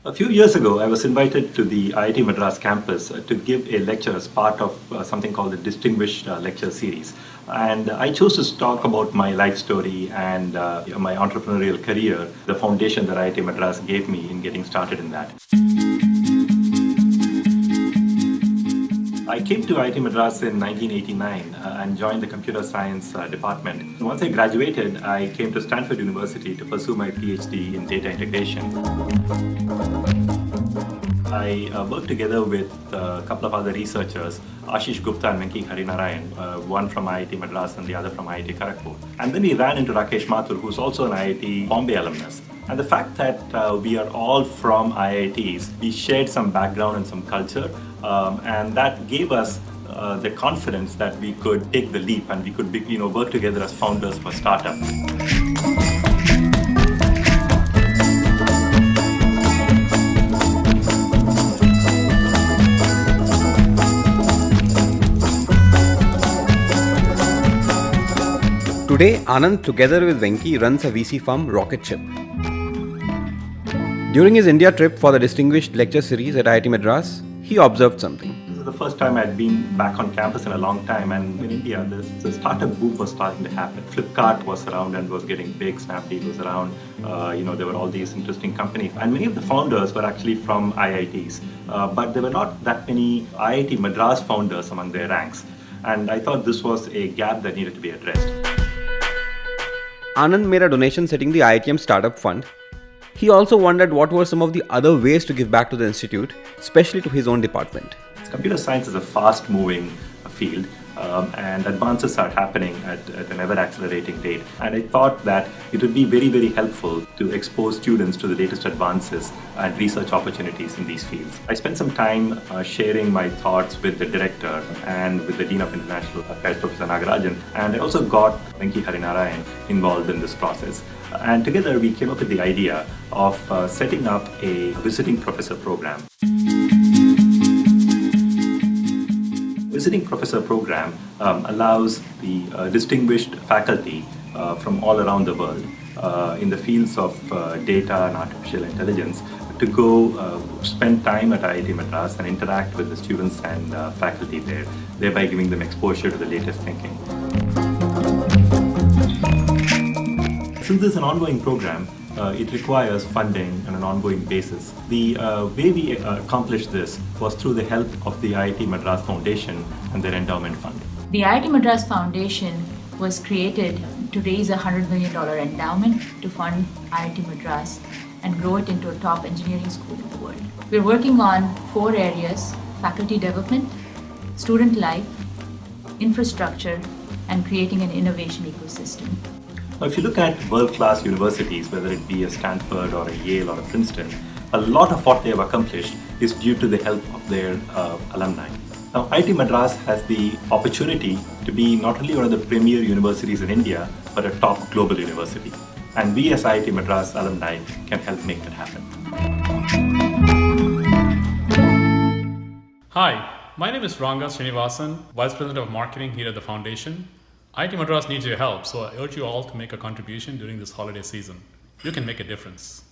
A few years ago, I was invited to the IIT Madras campus to give a lecture as part of something called the Distinguished Lecture Series. And I chose to talk about my life story and my entrepreneurial career, the foundation that IIT Madras gave me in getting started in that. I came to IIT Madras in 1989 and joined the computer science department. Once I graduated, I came to Stanford University to pursue my PhD in data integration. I worked together with a couple of other researchers, Ashish Gupta and Venki Harinarayan, one from IIT Madras and the other from IIT Kharagpur. And then we ran into Rakesh Mathur, who's also an IIT Bombay alumnus. And the fact that we are all from IITs, we shared some background and some culture, and that gave us the confidence that we could take the leap and we could work together as founders for startups. Today, Anand, together with Venki, runs a VC firm, Rocket Ship. During his India trip for the Distinguished Lecture Series at IIT Madras, he observed something. This is the first time I'd been back on campus in a long time, and in India, the startup boom was starting to happen. Flipkart was around and was getting big, Snapdeal was around, there were all these interesting companies. And many of the founders were actually from IITs, but there were not that many IIT Madras founders among their ranks. And I thought this was a gap that needed to be addressed. Anand made a donation setting the IITM Startup Fund. He also wondered what were some of the other ways to give back to the institute, especially to his own department. Computer science is a fast-moving field, and advances are happening at an ever-accelerating rate. And I thought that it would be very, very helpful to expose students to the latest advances and research opportunities in these fields. I spent some time sharing my thoughts with the director and with the Dean of International Affairs, Professor Nagarajan, and I also got Venki Harinarayan involved in this process. And together we came up with the idea of setting up a visiting professor program. Visiting professor program allows the distinguished faculty from all around the world in the fields of data and artificial intelligence to go spend time at IIT Madras and interact with the students and faculty there, thereby giving them exposure to the latest thinking. Since this is an ongoing program, it requires funding on an ongoing basis. The way we accomplished this was through the help of the IIT Madras Foundation and their endowment fund. The IIT Madras Foundation was created to raise a $100 million endowment to fund IIT Madras and grow it into a top engineering school in the world. We're working on 4 areas: faculty development, student life, infrastructure, and creating an innovation ecosystem. Now, if you look at world-class universities, whether it be a Stanford or a Yale or a Princeton, a lot of what they have accomplished is due to the help of their alumni. Now, IIT Madras has the opportunity to be not only one of the premier universities in India, but a top global university. And we as IIT Madras alumni can help make that happen. Hi, my name is Ranga Srinivasan, Vice President of Marketing here at the Foundation. IIT Madras needs your help, so I urge you all to make a contribution during this holiday season. You can make a difference.